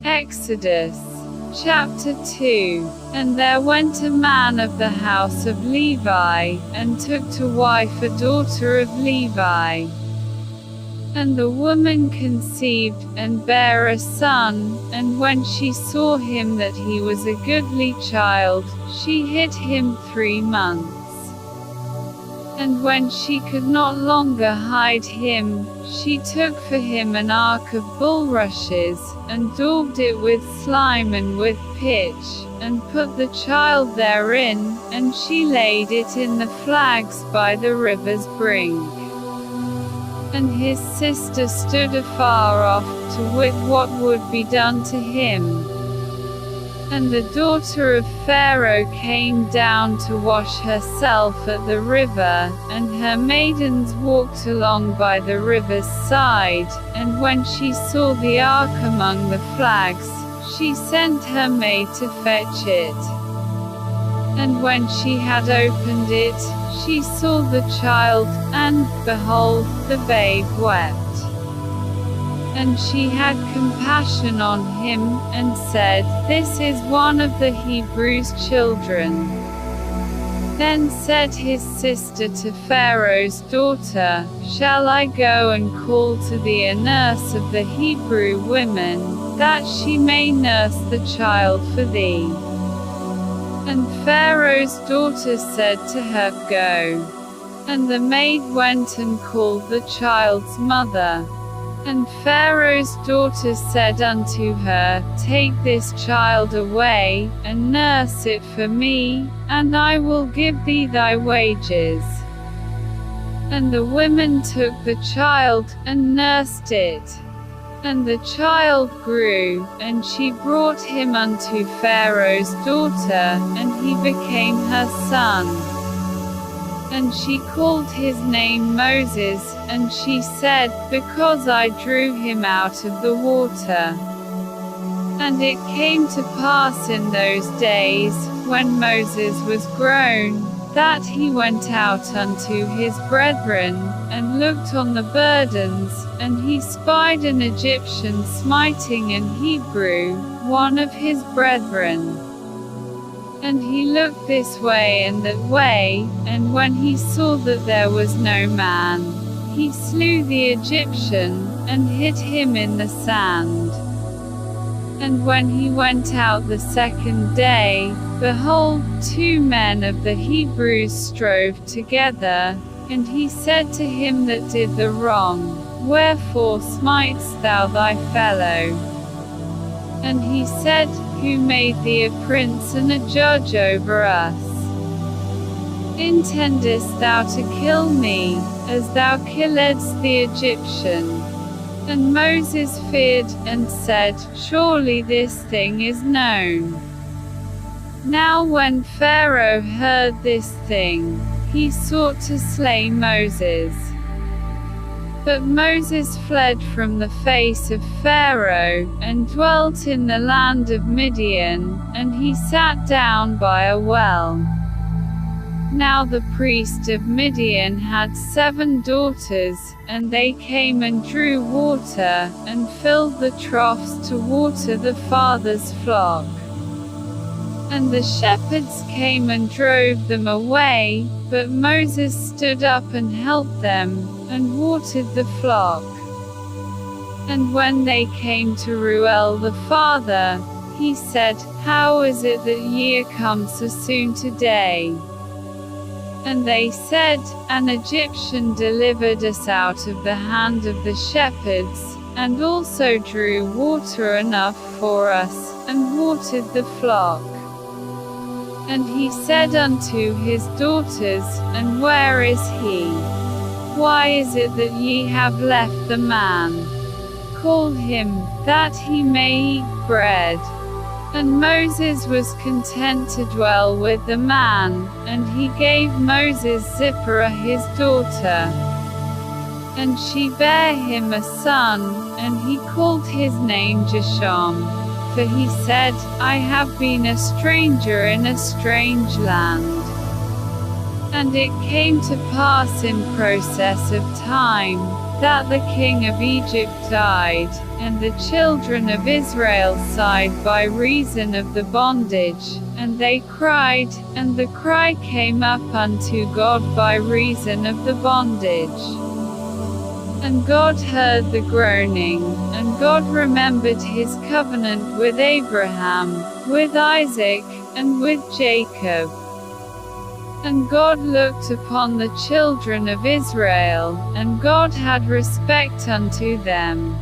Exodus chapter 2. And there went a man of the house of Levi, and took to wife a daughter of Levi. And the woman conceived, and bare a son, and when she saw him that he was a goodly child, she hid him 3 months. And when she could not longer hide him, she took for him an ark of bulrushes, and daubed it with slime and with pitch, and put the child therein, and she laid it in the flags by the river's brink. And his sister stood afar off, to wit what would be done to him. And the daughter of Pharaoh came down to wash herself at the river, and her maidens walked along by the river's side, and when she saw the ark among the flags, she sent her maid to fetch it. And when she had opened it, she saw the child, and, behold, the babe wept. And she had compassion on him, and said, This is one of the Hebrews' children. Then said his sister to Pharaoh's daughter, Shall I go and call to thee a nurse of the Hebrew women, that she may nurse the child for thee? And Pharaoh's daughter said to her, Go. And the maid went and called the child's mother. And Pharaoh's daughter said unto her, Take this child away, and nurse it for me, and I will give thee thy wages. And the women took the child, and nursed it. And the child grew, and she brought him unto Pharaoh's daughter, and he became her son. And she called his name Moses, and she said, Because I drew him out of the water. And it came to pass in those days, when Moses was grown, that he went out unto his brethren, and looked on the burdens, and he spied an Egyptian smiting an Hebrew, one of his brethren. And he looked this way and that way, and when he saw that there was no man, he slew the Egyptian, and hid him in the sand. And when he went out the second day, behold, 2 men of the Hebrews strove together, and he said to him that did the wrong, Wherefore smitest thou thy fellow? And he said, Who made thee a prince and a judge over us? Intendest thou to kill me, as thou killedst the Egyptian? And Moses feared, and said, Surely this thing is known. Now when Pharaoh heard this thing, he sought to slay Moses. But Moses fled from the face of Pharaoh, and dwelt in the land of Midian, and he sat down by a well. Now the priest of Midian had 7 daughters, and they came and drew water, and filled the troughs to water the father's flock. And the shepherds came and drove them away, but Moses stood up and helped them, and watered the flock. And when they came to Reuel the father, he said, How is it that ye are come so soon today? And they said, An Egyptian delivered us out of the hand of the shepherds, and also drew water enough for us, and watered the flock. And he said unto his daughters, And where is he? Why is it that ye have left the man? Call him, that he may eat bread. And Moses was content to dwell with the man, and he gave Moses Zipporah his daughter. And she bare him a son, and he called his name Gershom. For he said, I have been a stranger in a strange land. And it came to pass in process of time, that the king of Egypt died, and the children of Israel sighed by reason of the bondage, and they cried, and the cry came up unto God by reason of the bondage. And God heard the groaning, and God remembered his covenant with Abraham, with Isaac, and with Jacob. And God looked upon the children of Israel, and God had respect unto them.